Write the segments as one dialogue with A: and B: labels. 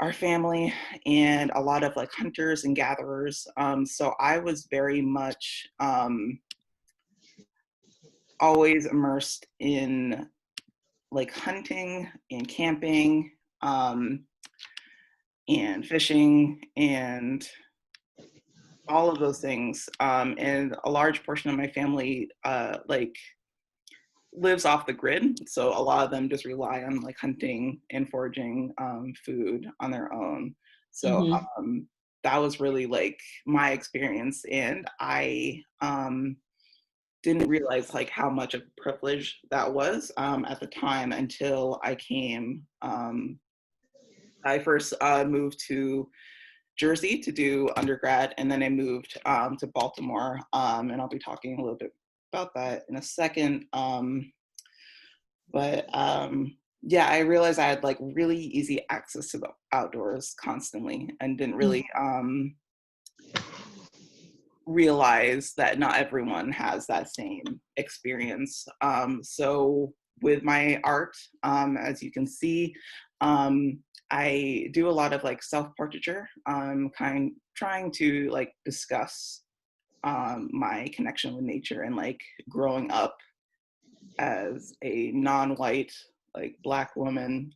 A: our family and a lot of like hunters and gatherers. So I was very much always immersed in like hunting and camping, um, and fishing and all of those things. And a large portion of my family like lives off the grid. So a lot of them just rely on like hunting and foraging food on their own. So
B: Mm-hmm.
A: that was really like my experience. And I didn't realize like how much of a privilege that was at the time until I first moved to Jersey to do undergrad, and then I moved to Baltimore, and I'll be talking a little bit about that in a second. But yeah, I realized I had like really easy access to the outdoors constantly, and didn't really realize that not everyone has that same experience. So with my art, as you can see, I do a lot of like self-portraiture, trying to like discuss my connection with nature and like growing up as a non-white like Black woman,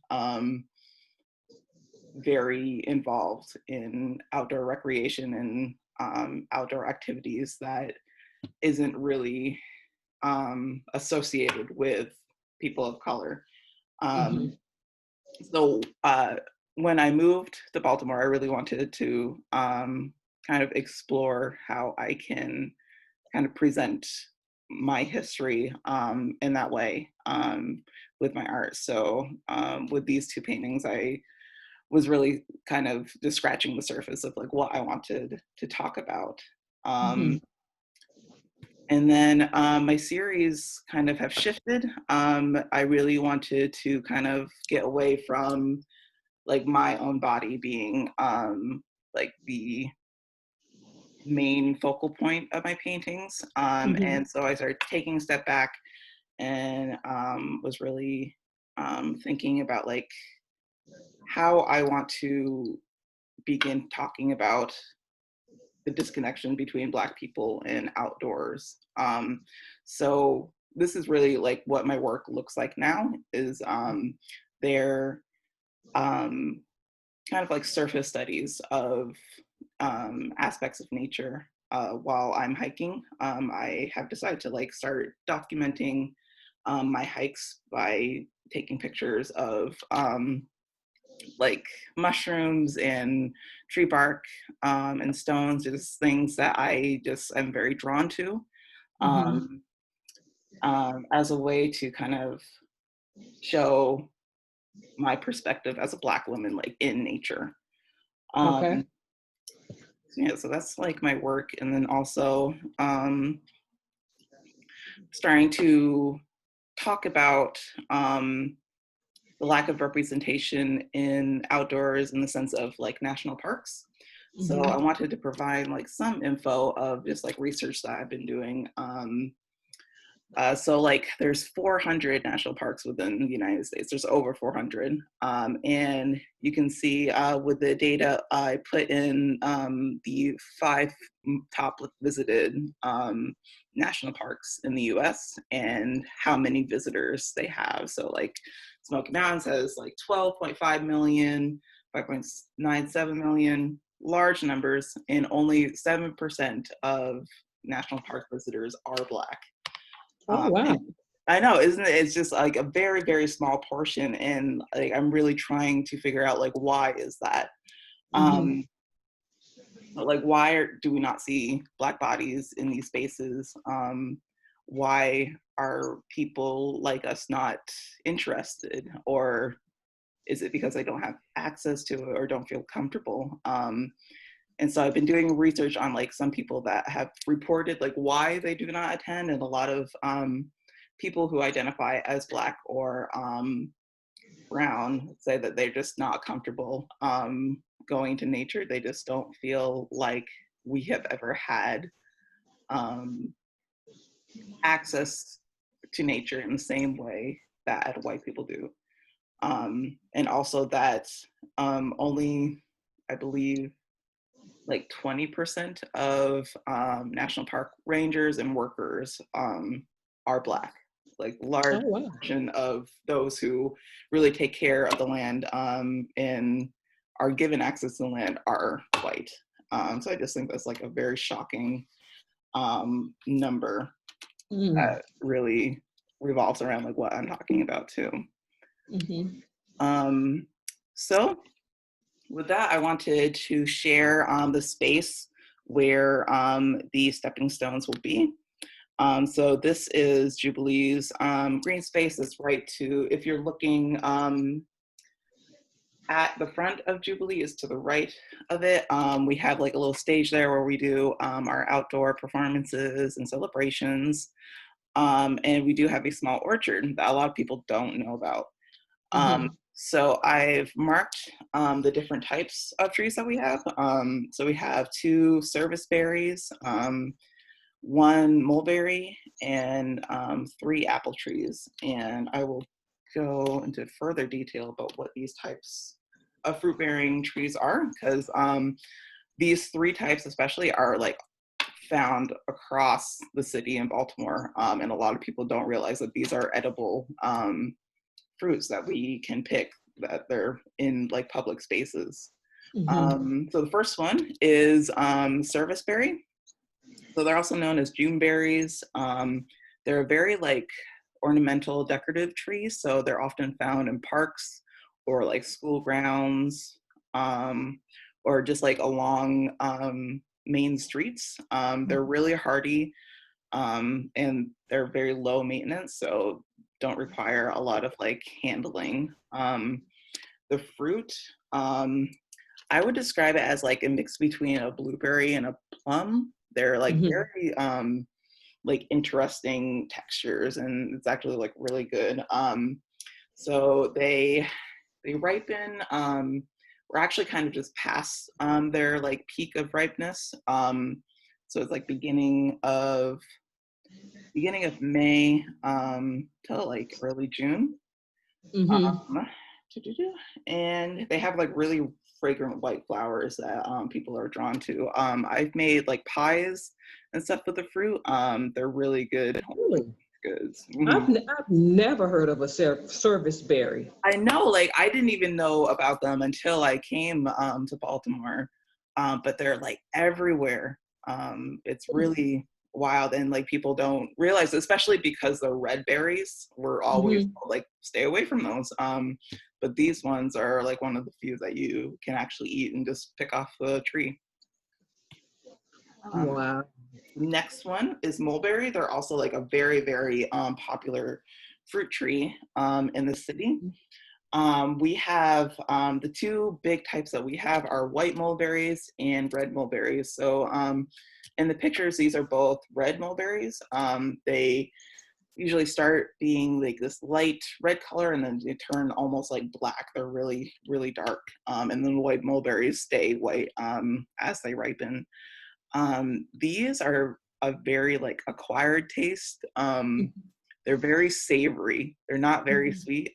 A: very involved in outdoor recreation and outdoor activities that isn't really associated with people of color.
B: Mm-hmm.
A: Um, so when I moved to Baltimore, I really wanted to kind of explore how I can kind of present my history in that way with my art. So with these two paintings, I was really kind of just scratching the surface of like what I wanted to talk about.
B: Mm-hmm.
A: Um, and then my series kind of have shifted. I really wanted to kind of get away from like my own body being like the main focal point of my paintings.
B: Mm-hmm.
A: And so I started taking a step back and was really thinking about like how I want to begin talking about the disconnection between Black people and outdoors. So this is really like what my work looks like now is they're um, kind of like surface studies of aspects of nature while I'm hiking. I have decided to like start documenting my hikes by taking pictures of like mushrooms and tree bark and stones, just things that I just am very drawn to
B: Mm-hmm.
A: um, as a way to kind of show my perspective as a Black woman, like in nature.
B: Okay.
A: Um, so yeah, so that's like my work, and then also starting to talk about the lack of representation in outdoors in the sense of like national parks. So I
B: Mm-hmm.
A: wanted to provide like some info of just like research that I've been doing. So like there's 400 national parks within the United States. There's over 400. And you can see with the data, I put in the five top visited national parks in the US and how many visitors they have. So like Smoky Mountains has like 12.5 million, 5.97 million, large numbers, and only 7% of national park visitors are Black.
B: Oh, wow.
A: And I know, isn't it? It's just like a very, very small portion, and like I'm really trying to figure out like why is that?
B: Mm-hmm.
A: Um, like do we not see Black bodies in these spaces? Why are people like us not interested, or is it because I don't have access to it or don't feel comfortable? And so I've been doing research on like some people that have reported like why they do not attend, and a lot of people who identify as Black or brown say that they're just not comfortable going to nature. They just don't feel like we have ever had um, access to nature in the same way that white people do. And also that only, I believe, like 20% of national park rangers and workers are Black. Like
B: Oh,
A: large
B: wow.
A: portion of those who really take care of the land and are given access to the land are white. So I just think that's like a very shocking number
B: Mm.
A: that really revolves around like what I'm talking about too.
B: Mm-hmm.
A: Um, so with that, I wanted to share the space where the stepping stones will be. So this is Jubilee's green space. It's right to, if you're looking at the front of Jubilee is to the right of it. We have like a little stage there where we do our outdoor performances and celebrations. And we do have a small orchard that a lot of people don't know about.
B: Mm-hmm.
A: So I've marked the different types of trees that we have. So we have 2 service berries, 1 mulberry, and 3 apple trees. And I will go into further detail about what these types of fruit-bearing trees are, because these 3 types especially are like found across the city in Baltimore, and a lot of people don't realize that these are edible fruits that we can pick, that they're in like public spaces.
B: Mm-hmm.
A: So the first one is serviceberry. So they're also known as June berries. They're a very like ornamental decorative trees. So they're often found in parks or like school grounds, or just like along main streets. They're really hardy, and they're very low maintenance, so don't require a lot of like handling. The fruit, um, I would describe it as like a mix between a blueberry and a plum. They're like
B: Mm-hmm.
A: very like interesting textures, and it's actually like really good. So they ripen. We're actually kind of just past their like peak of ripeness. So it's like beginning of May till like early June.
B: Mm-hmm.
A: Um, and they have like really fragrant white flowers that people are drawn to. I've made like pies and stuff with the fruit. They're really good
B: Really?
A: goods.
B: I've never heard of a service berry.
A: I know, like I didn't even know about them until I came to Baltimore, but they're like everywhere. It's really wild, and like people don't realize, especially because the red berries were always
B: Mm-hmm.
A: like stay away from those. But these ones are like one of the few that you can actually eat and just pick off the tree. Um,
B: Wow.
A: Next one is mulberry. They're also like a very, very popular fruit tree in the city. We have the 2 big types that we have are white mulberries and red mulberries. So in the pictures, these are both red mulberries. They usually start being like this light red color, and then they turn almost like black. They're really, really dark. And then the white mulberries stay white as they ripen. These are a very like acquired taste. They're very savory. They're not very
B: Mm-hmm.
A: sweet.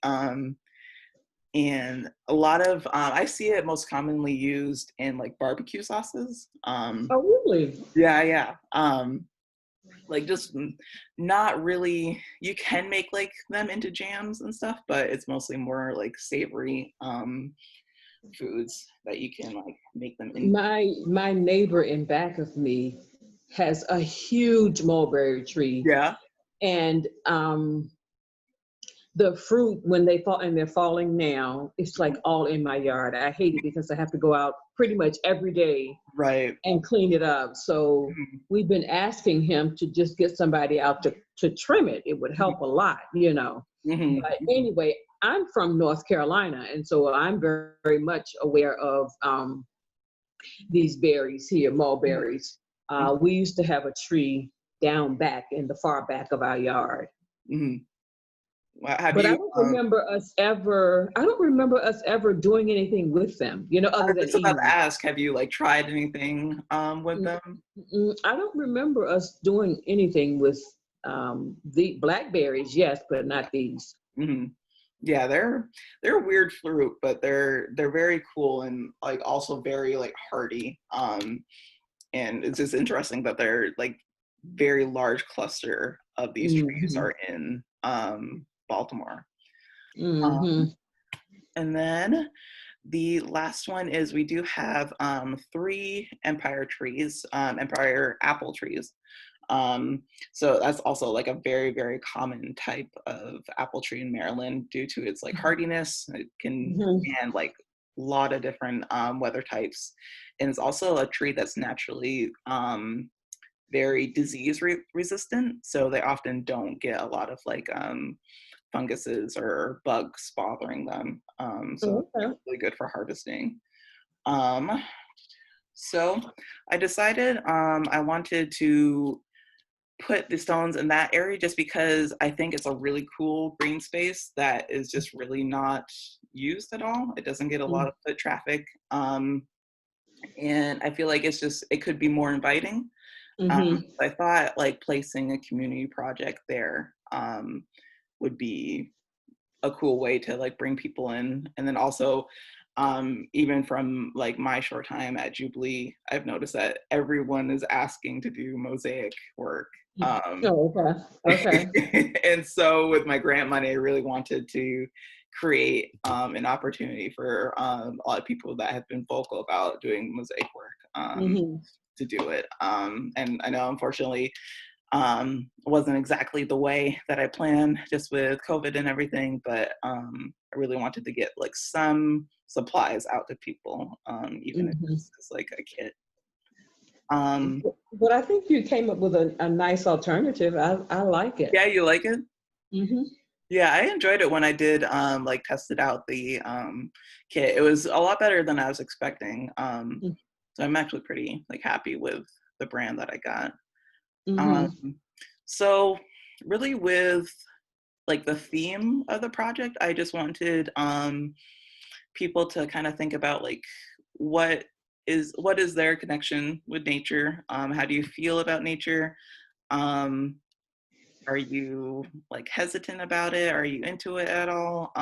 A: And a lot of I see it most commonly used in like barbecue sauces.
B: Oh, really?
A: Yeah, yeah. Like just not really. You can make like them into jams and stuff, but it's mostly more like savory foods that you can like make them in.
B: My neighbor in back of me has a huge mulberry tree,
A: Yeah,
B: and the fruit when they fall and they're falling now, it's like all in my yard. I hate it because I have to go out pretty much every day
A: right.
B: and clean it up. So
A: Mhm,
B: we've been asking him to just get somebody out to trim it. It would help a lot, you know.
A: mhm,
B: But anyway, I'm from North Carolina, and so I'm very, very much aware of these berries here, mulberries.
A: mhm,
B: We used to have a tree down back in the far back of our yard.
A: mhm. Have
B: But
A: you?
B: I don't remember us ever doing anything with them, you know,
A: I
B: other
A: was
B: than
A: just about to
B: eating.
A: ask. Have you like tried anything with
B: Mm,
A: them?
B: I don't remember us doing anything with the blackberries, yes, but not these.
A: Mhm. Yeah, they're a weird fruit, but they're very cool and like also very like hardy. And it's just interesting that they're like very large cluster of these trees
B: Mm-hmm.
A: are in Baltimore.
B: Mm-hmm.
A: Um, and then the last one is we do have three empire trees, empire apple trees. Um, so that's also like a very, very common type of apple tree in Maryland due to its like hardiness. It can
B: Mm-hmm.
A: stand like a lot of different weather types. And it's also a tree that's naturally very resistant. So they often don't get a lot of like funguses or bugs bothering them. So
B: Okay.
A: it's really good for harvesting. Um, so I decided I wanted to put the stones in that area just because I think it's a really cool green space that is just really not used at all. It doesn't get a lot of foot traffic. And I feel like it could be more inviting.
B: Mm-hmm.
A: I thought like placing a community project there would be a cool way to like bring people in. And then also even from like my short time at Jubilee, I've noticed that everyone is asking to do mosaic work.
B: Oh, okay. Okay.
A: And so with my grant money, I really wanted to create an opportunity for a lot of people that have been vocal about doing mosaic work
B: Mm-hmm.
A: to do it. And I know unfortunately it wasn't exactly the way that I planned just with COVID and everything, but I really wanted to get like some supplies out to people, even if
B: Mm-hmm.
A: it's just like a kit. Um,
B: But I think you came up with a nice alternative. I like it.
A: yeah, you like it?
B: Mm-hmm.
A: Yeah, I enjoyed it when I did like tested out the kit. It was a lot better than I was expecting. So I'm actually pretty like happy with the brand that I got. Um,
B: Mm-hmm.
A: so really with like the theme of the project, I just wanted people to kind of think about like what what is their connection with nature? How do you feel about nature? Um, are you like hesitant about it? Are you into it at all?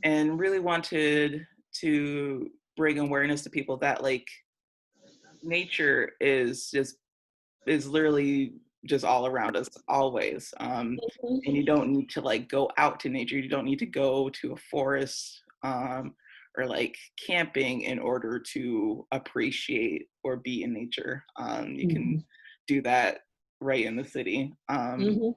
A: And really wanted to bring awareness to people that like nature is literally just all around us always. And you don't need to like go out to nature. You don't need to go to a forest or like camping in order to appreciate or be in nature. You can
B: Mm-hmm.
A: do that right in the city.
B: Mm-hmm.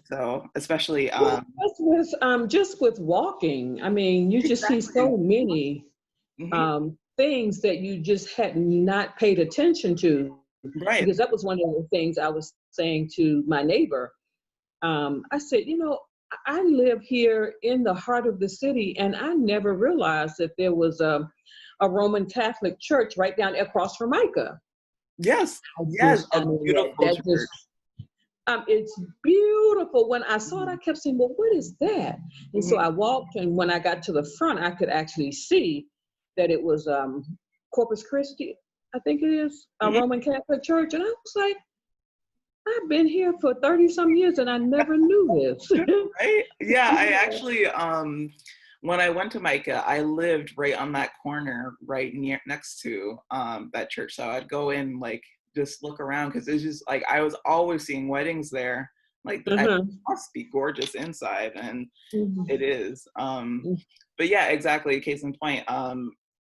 A: So especially
B: Well, just with walking, I mean, you just see
A: exactly.
B: so many
A: Hmm.
B: things that you just had not paid attention to,
A: Right.
B: because that was one of the things I was saying to my neighbor. I said, I live here in the heart of the city, and I never realized that there was a Roman Catholic church right down across from Micah.
A: Yes. Yes. A
B: I mean,
A: beautiful
B: that just,
A: church.
B: it's beautiful. When I saw it, I kept saying, well, what is that? And so
A: Hmm.
B: I walked, and when I got to the front, I could actually see that it was Corpus Christi, I think it is, a
A: Hmm.
B: Roman Catholic church. And I was like, I've been here for 30 some years and I never knew this.
A: Right? Yeah, I actually when I went to Micah, I lived right on that corner right near next to that church. So I'd go in like just look around because it's just like I was always seeing weddings there. Like I
B: Uh-huh.
A: must be gorgeous inside and
B: Mhm.
A: it is. But yeah, exactly. Case in point.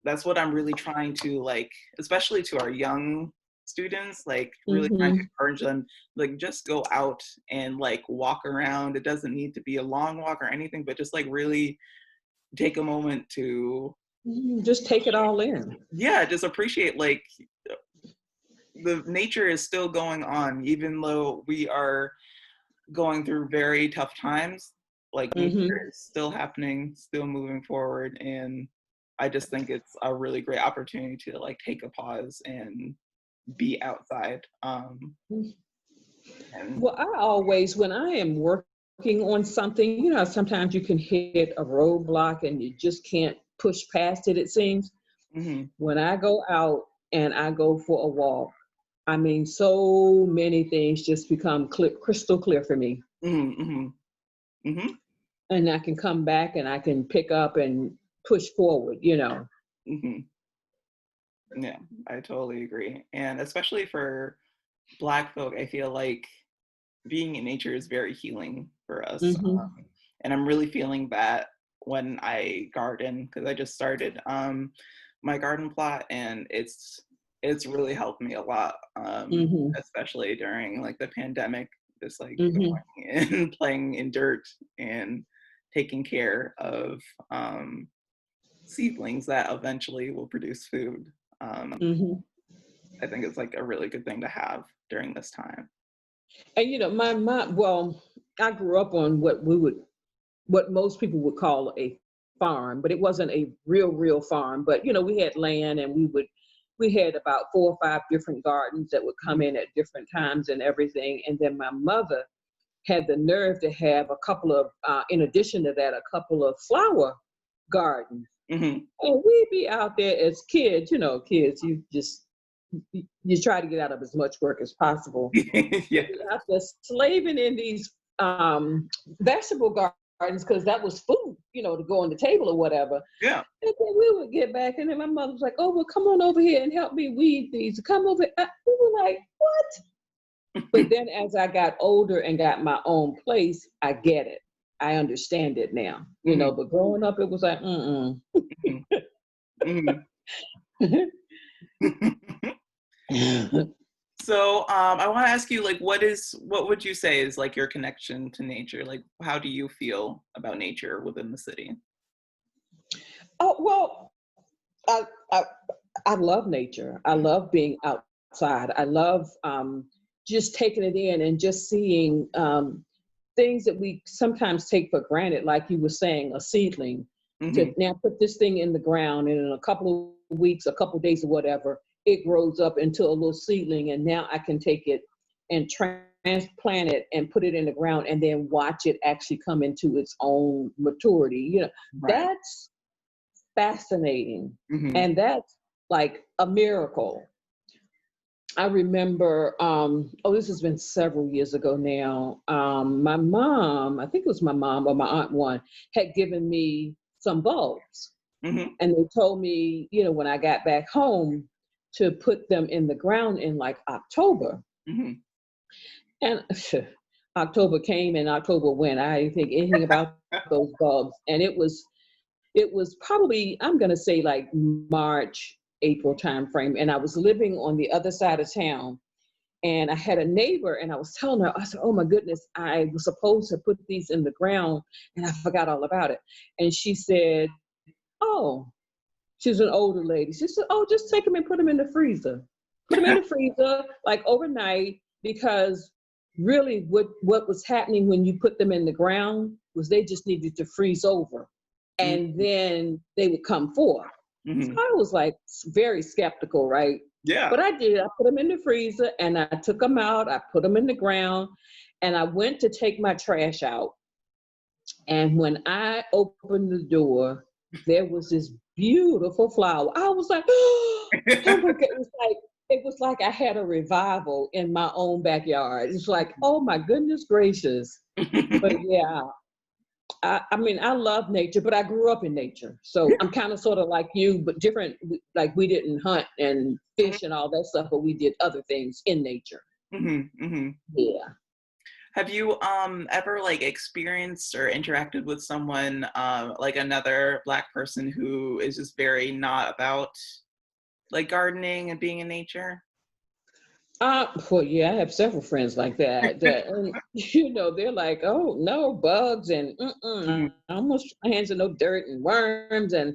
A: That's what I'm really trying to like, especially to our young students, like really trying to
B: Mhm.
A: encourage them, like just go out and like walk around. It doesn't need to be a long walk or anything, but just like really take a moment to,
B: Just take it all in.
A: yeah, just appreciate like the nature is still going on, even though we are going through very tough times, like nature
B: Mhm.
A: is still happening, still moving forward. And I just think it's a really great opportunity to like take a pause and be outside. And
B: Well, I always, when I am working on something, sometimes you can hit a roadblock and you just can't push past it, it seems.
A: mm-hmm,
B: When I go out and I go for a walk, I mean, so many things just become crystal clear for me.
A: mm-hmm, mm-hmm,
B: and I can come back and I can pick up and push forward, you know.
A: Hmm. Yeah, I totally agree. And especially for Black folk, I feel like being in nature is very healing for us.
B: Hmm.
A: And I'm really feeling that when I garden, because I just started my garden plot, and it's really helped me a lot,
B: Hmm.
A: especially during like the pandemic, just like
B: Hmm.
A: going and playing in dirt and taking care of seedlings that eventually will produce food.
B: Hmm.
A: I think it's like a really good thing to have during this time.
B: And you know, my mom, well, I grew up on what most people would call a farm, but it wasn't a real farm. But you know, we had land, and we had about 4 or 5 different gardens that would come in at different times and everything. And then my mother had the nerve to have a couple of, in addition to that, a couple of flower gardens.
A: Hmm.
B: And we'd be out there as kids, you know, kids, you try to get out of as much work as possible.
A: Yeah.
B: Be out there slaving in these vegetable gardens because that was food, you know, to go on the table or whatever.
A: Yeah.
B: And then we would get back, and then my mother was like, "Oh, well, come on over here and help me weed these. Come over." We were like, "What?" But then as I got older and got my own place, I get it. I understand it now, you know.
A: Hmm.
B: But growing up, it was like,
A: Hmm. Hmm. So I want to ask you, like, what would you say is like your connection to nature? Like, how do you feel about nature within the city?
B: Oh well, I, I I love nature. I love being outside. I love just taking it in and just seeing things that we sometimes take for granted, like you were saying, a seedling. To
A: Hmm.
B: now put this thing in the ground, and in a couple of weeks, a couple of days, or whatever, it grows up into a little seedling, and now I can take it and transplant it and put it in the ground, and then watch it actually come into its own maturity. You know,
A: Right.
B: that's fascinating,
A: Hmm.
B: and that's like a miracle. I remember, oh, this has been several years ago now. My mom, I think it was my mom or my aunt one, had given me some bulbs.
A: Hmm.
B: And they told me, you know, when I got back home to put them in the ground in like October.
A: Hmm.
B: And October came and October went. I didn't think anything about those bulbs. And it was probably, I'm gonna say like March, April time frame. And I was living on the other side of town, and I had a neighbor, and I was telling her, I said, "Oh my goodness, I was supposed to put these in the ground and I forgot all about it." And she said, "Oh," she's an older lady. She said, "Oh, just take them and put them in the freezer. Put them in the freezer like overnight, because really what was happening when you put them in the ground was they just needed to freeze over, and then they would come forth." So
A: Hmm.
B: I was like very skeptical, right?
A: Yeah.
B: But I did. I put them in the freezer and I took them out. I put them in the ground, and I went to take my trash out. And when I opened the door, there was this beautiful flower. I was like, "Oh my God." It was like I had a revival in my own backyard. It's like, oh my goodness gracious. But yeah, I mean, I love nature, but I grew up in nature. So I'm kind of sort of like you, but different. Like we didn't hunt and fish and all that stuff, but we did other things in nature.
A: Hmm. Hmm.
B: Yeah.
A: Have you ever like experienced or interacted with someone like another Black person who is just very not about like gardening and being in nature?
B: Well, yeah, I have several friends like that. And, you know, they're like, "Oh no, bugs and
A: Mhm.
B: I almost my hands in no dirt and worms." And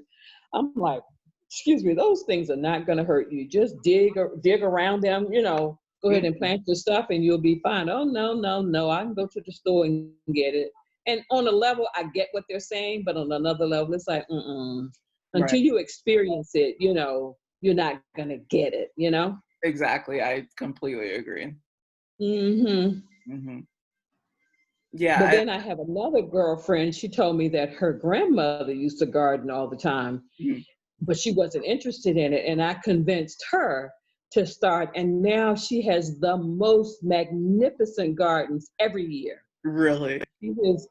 B: I'm like, "Excuse me, those things are not going to hurt you. Just dig around them. You know, go ahead and
A: Mhm.
B: plant your stuff, and you'll be fine." "Oh no, no, no! I can go to the store and get it." And on a level, I get what they're saying, but on another level, it's like,
A: Right.
B: until you experience it, you know, you're not going to get it. You know.
A: Exactly. I completely agree.
B: Hmm.
A: Hmm.
B: But
A: Yeah.
B: then I have another girlfriend. She told me that her grandmother used to garden all the time,
A: Mhm.
B: but she wasn't interested in it. And I convinced her to start. And now she has the most magnificent gardens every year.
A: Really?
B: She lives,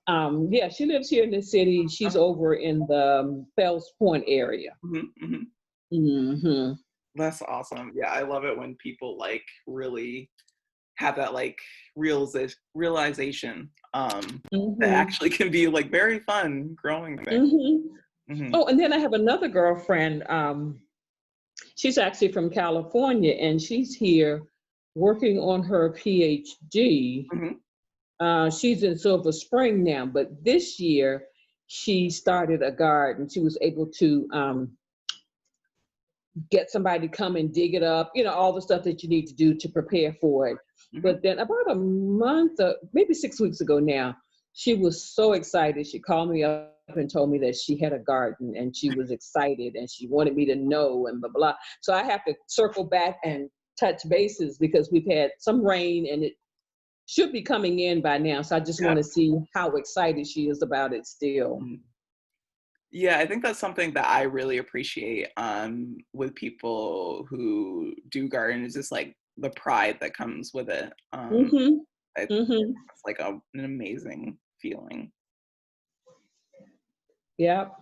B: yeah, she lives here in the city. She's over in the Fells Point area.
A: Mhm, mhm.
B: Hmm.
A: That's awesome. Yeah, I love it when people like really have that like realization that
B: Hmm.
A: actually can be like very fun growing there.
B: Hmm.
A: Hmm.
B: Oh, and then I have another girlfriend. She's actually from California, and she's here working on her PhD.
A: Hmm.
B: She's in Silver Spring now, but this year she started a garden. She was able to get somebody to come and dig it up, all the stuff that you need to do to prepare for it.
A: Hmm.
B: But then about a month, maybe 6 weeks ago now, she was so excited. She called me up and told me that she had a garden and she was excited and she wanted me to know and blah, blah. So I have to circle back and touch bases because we've had some rain and it should be coming in by now. So I just
A: Yeah.
B: want to see how excited she is about it still.
A: Mhm. Yeah, I think that's something that I really appreciate with people who do garden is just like the pride that comes with it.
B: Mm-hmm.
A: It's
B: Mm-hmm.
A: like an amazing feeling.
B: Yep.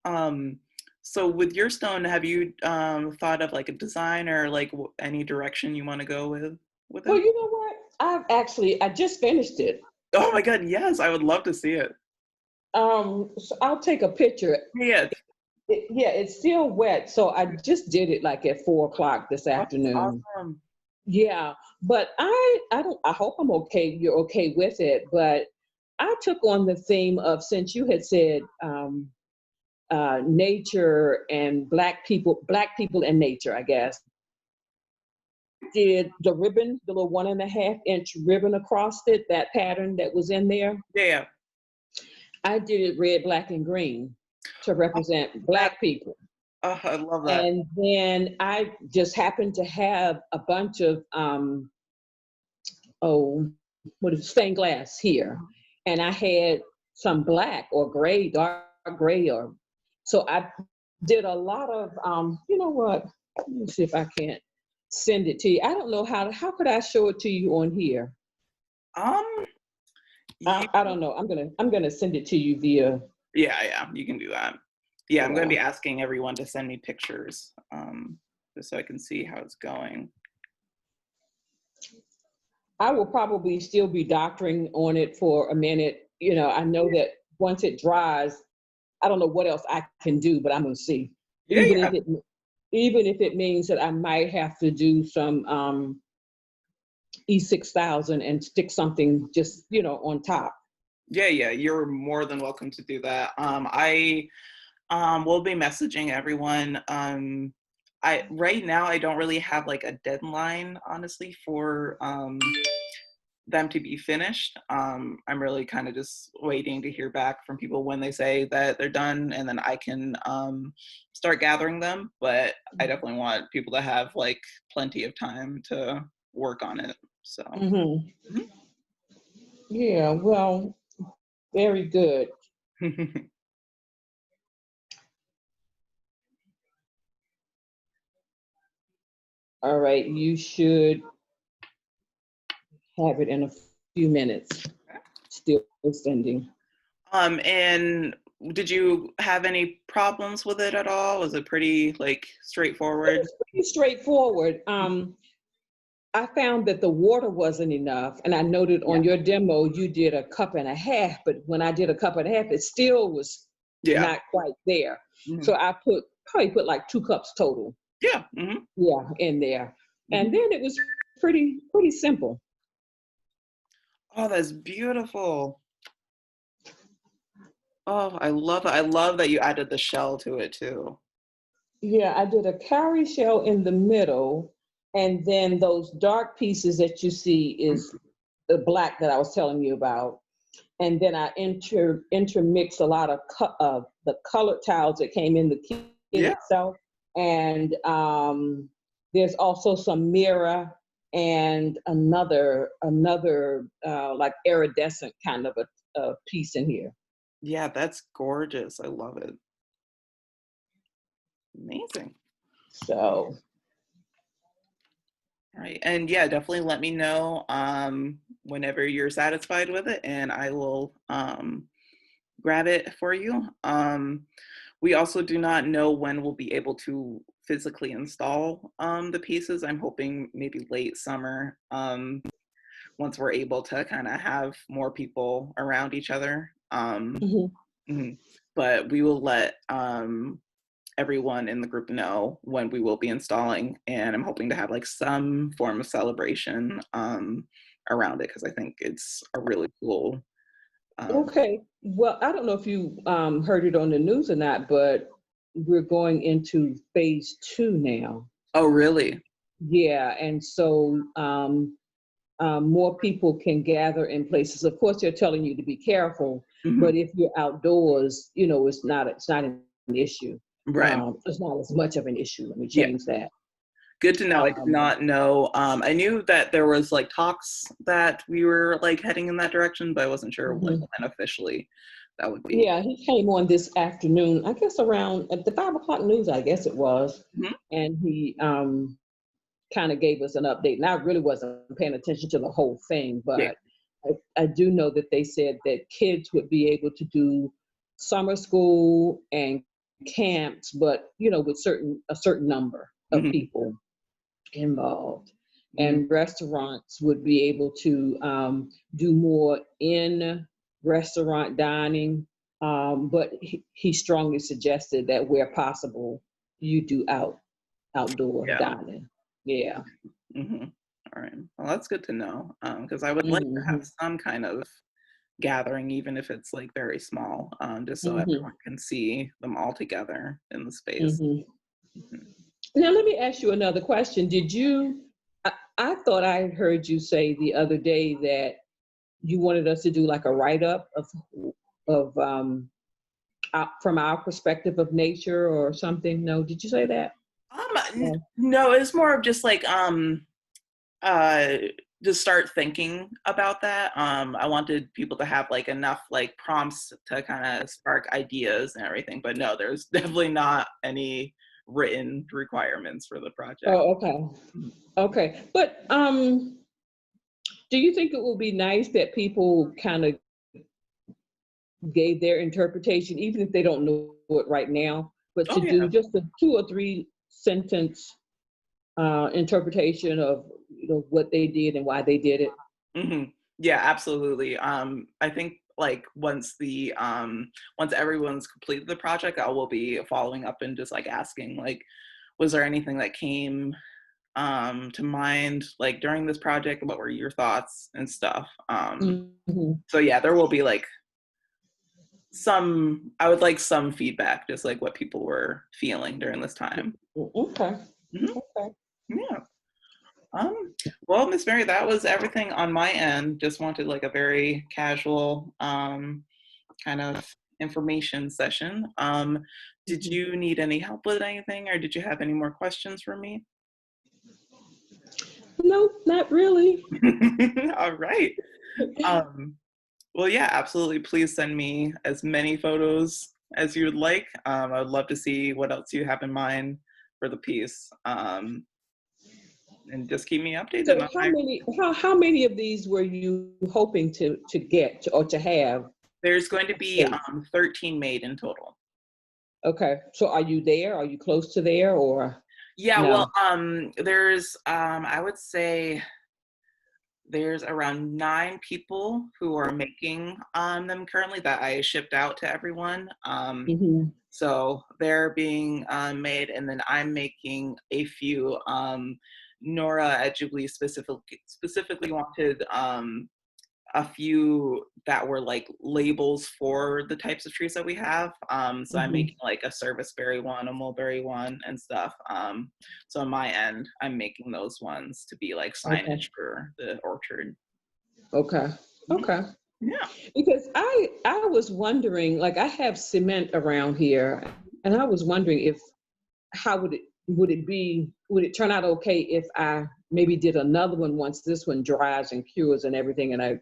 A: Um, so with your stone, have you thought of like a design or like any direction you want to go with
B: Well,
A: it?
B: you know what? I just finished it.
A: Oh my God, yes, I would love to see it.
B: So I'll take a picture.
A: Yeah,
B: Yeah, it's still wet, so I just did it like at 4 o'clock this
A: that's
B: afternoon.
A: awesome.
B: Yeah, but I don't. I hope I'm okay. You're okay with it, but I took on the theme of since you had said nature and black people and nature. I guess did the ribbon, the little 1.5 inch ribbon across it, that pattern that was in there.
A: Yeah, yeah.
B: I did it red, black, and green to
A: Oh,
B: represent
A: that,
B: black people.
A: I love that.
B: And then I just happened to have a bunch of oh, what is stained glass here, and I had some black or gray, dark gray, or so I did a lot of you know what? Let me see if I can't send it to you. I don't know how could I show it to you on here?
A: Um, you,
B: I don't know. I'm gonna send it to you via.
A: yeah, yeah, you can do that. Yeah, I'm going to
B: Yeah.
A: be asking everyone to send me pictures, just so I can see how it's going.
B: I will probably still be doctoring on it for a minute. I know that once it dries, I don't know what else I can do, but I'm gonna see.
A: Yeah,
B: Even
A: yeah,
B: if it even if it means that I might have to do some E6000 and stick something just on top.
A: yeah, yeah. You're more than welcome to do that. I will be messaging everyone. I right now I don't really have like a deadline, honestly, for them to be finished. I'm really kind of just waiting to hear back from people when they say that they're done, and then I can start gathering them. But I definitely want people to have like plenty of time to work on it. So,
B: Hmm. Yeah, well, very good.
A: mhm.
B: All right, you should have it in a few minutes. Still sending.
A: And did you have any problems with it at all? Was it pretty like
B: It
A: straightforward?
B: was pretty straightforward. I found that the water wasn't enough, and I noted
A: Yeah.
B: on your demo you did a cup and a half, but when I did a cup and a half, it still was
A: Yeah.
B: not quite there.
A: Hmm.
B: So I probably put like 2 cups total,
A: Yeah. Hmm.
B: yeah, in there,
A: Hmm.
B: and then it was pretty simple.
A: Oh, that's beautiful. Oh, I love it. I love that you added the shell to it too.
B: Yeah, I did a cowrie shell in the middle, and then those dark pieces that you see is the black that I was telling you about. And then I intermix a lot of the colored tiles that came in the kit
A: Yeah.
B: itself, and there's also some mirror and another like iridescent kind of a piece in here.
A: Yeah, that's gorgeous. I love it. Amazing.
B: So
A: Right. And yeah, definitely let me know whenever you're satisfied with it, and I will grab it for you. We also do not know when we'll be able to physically install the pieces. I'm hoping maybe late summer, once we're able to kind of have more people around each other.
B: Mhm.
A: Mhm. But we will let everyone in the group know when we will be installing, and I'm hoping to have like some form of celebration around it, because I think it's a really cool. Um,
B: Okay. Well, I don't know if you heard it on the news or not, but we're going into phase two now.
A: oh, really?
B: Yeah, and so more people can gather in places. Of course, they're telling you to be careful,
A: Hmm.
B: but if you're outdoors, it's not an issue.
A: Right.
B: It's not as much of an issue. Let me
A: Yeah.
B: change that.
A: Good to know. I did
B: Um,
A: not know. I knew that there was like talks that we were like heading in that direction, but I wasn't sure like
B: mhm.
A: when officially that would be.
B: Yeah, he came on this afternoon, I guess around at the 5 o'clock news, I guess it was,
A: Mhm.
B: and he kind of gave us an update. And I really wasn't paying attention to the whole thing,
A: Yeah.
B: but I do know that they said that kids would be able to do summer school and camps, but with a certain number of
A: Hmm.
B: people involved.
A: Hmm.
B: And restaurants would be able to do more in restaurant dining, but he strongly suggested that where possible, you do outdoor
A: Yeah.
B: dining. Yeah.
A: Hmm. All right. Well, that's good to know. Because I would like to have
B: Hmm.
A: some kind of gathering, even if it's like very small, just so
B: Hmm.
A: everyone can see them all together in the space.
B: Hmm.
A: Mhm.
B: Now, let me ask you another question. I thought I heard you say the other day that you wanted us to do like a write up of from our perspective of nature or something. No, did you say that? No.
A: No, it's more of just like uh to start thinking about that. I wanted people to have like enough like prompts to kind of spark ideas and everything, but no, there's definitely not any written requirements for the project.
B: Oh, okay. Okay. But do you think it will be nice that people kind of gave their interpretation, even if they don't know it right now, but
A: Oh
B: to
A: yeah.
B: do just a 2 or 3 sentence interpretation of what they did and why they did it?
A: Hmm. Yeah, absolutely. I think like once everyone's completed the project, I will be following up and just like asking like, was there anything that came to mind like during this project? What were your thoughts and stuff?
B: Hmm.
A: So yeah, there will be like I would like some feedback, just like what people were feeling during this time.
B: Okay.
A: Mhm.
B: Okay.
A: Yeah. Um, well, Miss Mary, that was everything on my end. Just wanted like a very casual kind of information session. Did
B: Mhm.
A: you need any help with anything, or did you have any more questions for me?
B: No, not really.
A: All right. Um, well, yeah, absolutely. Please send me as many photos as you would like. I would love to see what else you have in mind for the piece. And just keep me updated
B: So
A: on
B: how
A: my.
B: many how many of these were you hoping to get or to have
A: There's going to be
B: state?
A: 13 made in total.
B: Okay. So are you there? Are you close to there or
A: Yeah, well,
B: no?
A: there's I would say there's around 9 people who are making them currently that I shipped out to everyone.
B: Hmm.
A: So they're being made, and then I'm making a few. Nora at Jubilee specifically wanted a few that were like labels for the types of trees that we have. So I'm
B: Hmm.
A: making like a serviceberry one, a mulberry one, and stuff. So on my end, I'm making those ones to be like
B: Okay.
A: signage for the orchard.
B: Okay.
A: Mhm.
B: Okay.
A: Yeah.
B: Because I was wondering, like I have cement around here, and I was wondering if how would it turn out okay if I maybe did another one once this one dries and cures and everything, and I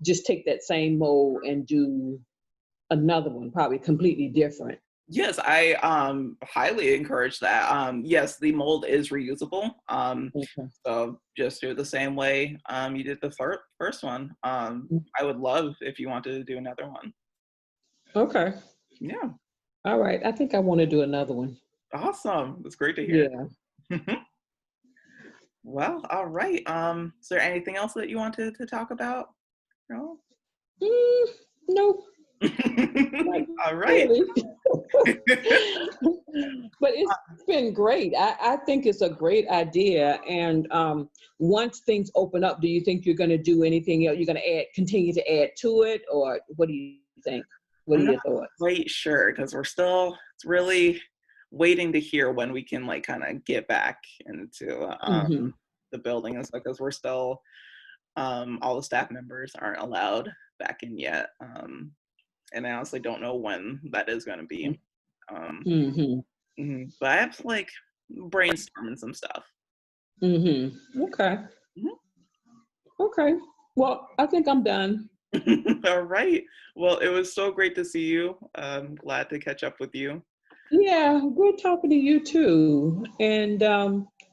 B: just take that same mold and do another one, probably completely different.
A: Yes, I highly encourage that. Yes, the mold is reusable.
B: Okay.
A: So just do it the same way you did the first one. I would love if you wanted to do another one.
B: Okay.
A: Yeah,
B: All right. I think I want to do another one.
A: awesome. That's great to hear.
B: Yeah.
A: Well, all right. Is there anything else that you wanted to talk about? No.
B: Mm, nope, not
A: All right.
B: really. But it's been great. I think it's a great idea. And once things open up, do you think you're going to do anything else? You're going to continue to add to it, or what do you think? What are
A: I'm not
B: your thoughts?
A: quite sure because it's really waiting to hear when we can like kind of get back into
B: Hmm.
A: the building and stuff because we're still all the staff members aren't allowed back in yet. And I honestly don't know when that is going to be. Um,
B: Hmm.
A: but I have to like brainstorming some stuff.
B: Hmm. Okay. Okay. Well, I think I'm done.
A: All right. Well, it was so great to see you. I'm glad to catch up with you.
B: Yeah, good talking to you too. And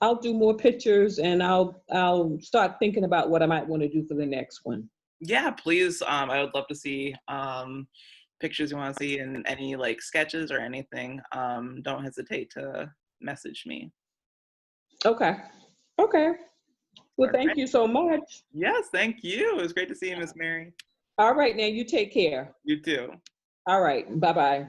B: I'll do more pictures, and I'll start thinking about what I might want to do for the next one.
A: Yeah, please. I would love to see pictures you want to see and any like sketches or anything. Don't hesitate to message me.
B: Okay. Okay. Well,
A: All
B: thank
A: right.
B: you so much.
A: Yes, thank you. It was great to see you, Miss Mary.
B: All right, now you take care.
A: You too.
B: All right. Bye bye.